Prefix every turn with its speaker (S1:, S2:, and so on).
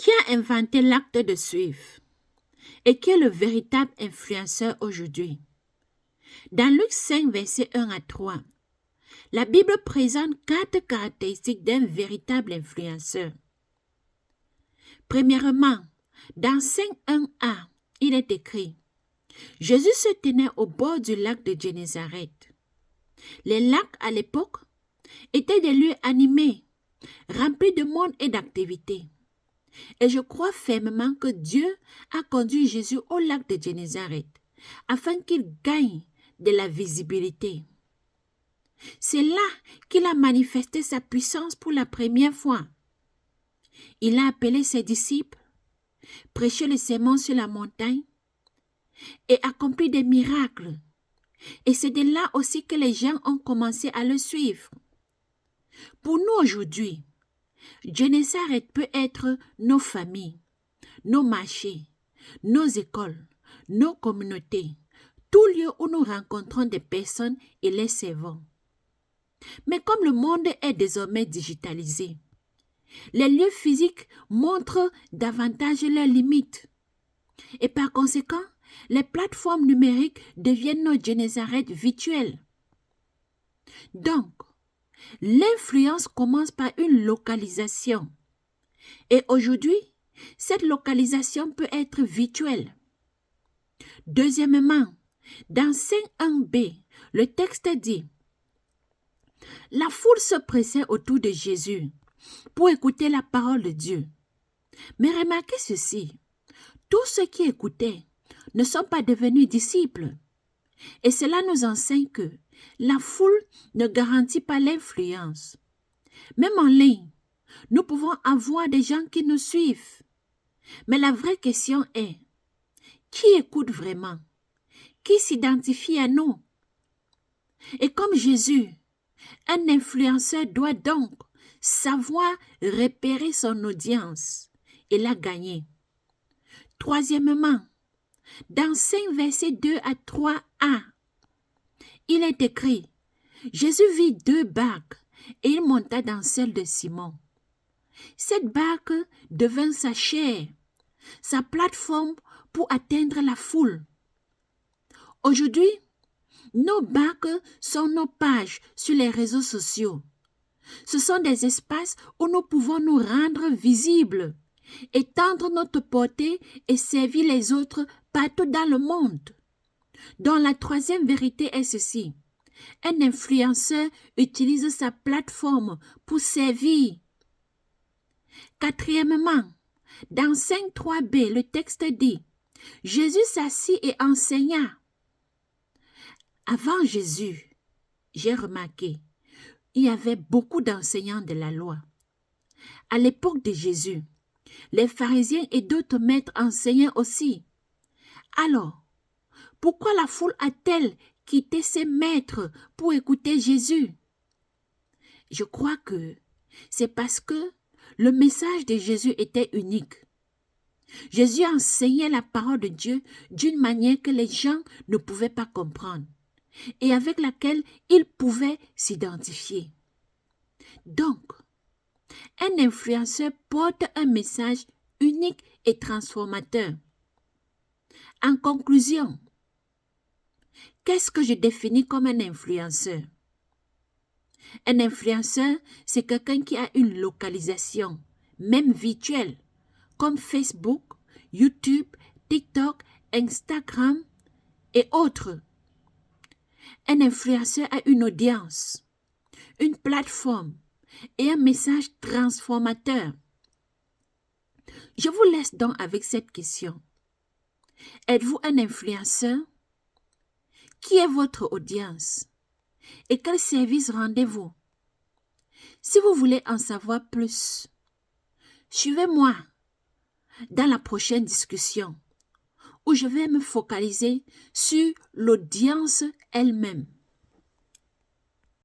S1: Qui a inventé l'acte de suivre et qui est le véritable influenceur aujourd'hui? Dans Luc 5, versets 1 à 3, la Bible présente 4 caractéristiques d'un véritable influenceur. Premièrement, dans 5:1a, il est écrit: Jésus se tenait au bord du lac de Génézareth. Les lacs à l'époque étaient des lieux animés, remplis de monde et d'activités. Et je crois fermement que Dieu a conduit Jésus au lac de Génézareth afin qu'il gagne de la visibilité. C'est là qu'il a manifesté sa puissance pour la première fois. Il a appelé ses disciples, prêché le sermon sur la montagne et accompli des miracles. Et c'est de là aussi que les gens ont commencé à le suivre. Pour nous aujourd'hui, Génézareth peut être nos familles, nos marchés, nos écoles, nos communautés, tout lieu où nous rencontrons des personnes et les servons. Mais comme le monde est désormais digitalisé, les lieux physiques montrent davantage leurs limites. Et par conséquent, les plateformes numériques deviennent nos Génézareth virtuels. Donc, l'influence commence par une localisation. Et aujourd'hui, cette localisation peut être virtuelle. Deuxièmement, dans 5:1b, le texte dit: La foule se pressait autour de Jésus pour écouter la parole de Dieu. Mais remarquez ceci, tous ceux qui écoutaient ne sont pas devenus disciples. Et cela nous enseigne que la foule ne garantit pas l'influence. Même en ligne, nous pouvons avoir des gens qui nous suivent. Mais la vraie question est, qui écoute vraiment? Qui s'identifie à nous? Et comme Jésus, un influenceur doit donc savoir repérer son audience et la gagner. Troisièmement, dans 5 versets 2 à 3a, il est écrit: Jésus vit 2 barques et il monta dans celle de Simon. Cette barque devint sa chair, sa plateforme pour atteindre la foule. Aujourd'hui, nos barques sont nos pages sur les réseaux sociaux. Ce sont des espaces où nous pouvons nous rendre visibles, étendre notre portée et servir les autres partout dans le monde. Donc la troisième vérité est ceci: un influenceur utilise sa plateforme pour servir. Quatrièmement, dans 5:3b, le texte dit: Jésus s'assit et enseigna. Avant Jésus, j'ai remarqué, il y avait beaucoup d'enseignants de la loi. À l'époque de Jésus, les pharisiens et d'autres maîtres enseignaient aussi. Alors, pourquoi la foule a-t-elle quitté ses maîtres pour écouter Jésus? Je crois que c'est parce que le message de Jésus était unique. Jésus enseignait la parole de Dieu d'une manière que les gens ne pouvaient pas comprendre et avec laquelle ils pouvaient s'identifier. Donc, un influenceur porte un message unique et transformateur. En conclusion, qu'est-ce que je définis comme un influenceur? Un influenceur, c'est quelqu'un qui a une localisation, même virtuelle, comme Facebook, YouTube, TikTok, Instagram et autres. Un influenceur a une audience, une plateforme et un message transformateur. Je vous laisse donc avec cette question. Êtes-vous un influenceur? Qui est votre audience? Et quel service rendez-vous? Si vous voulez en savoir plus, suivez-moi dans la prochaine discussion où je vais me focaliser sur l'audience elle-même.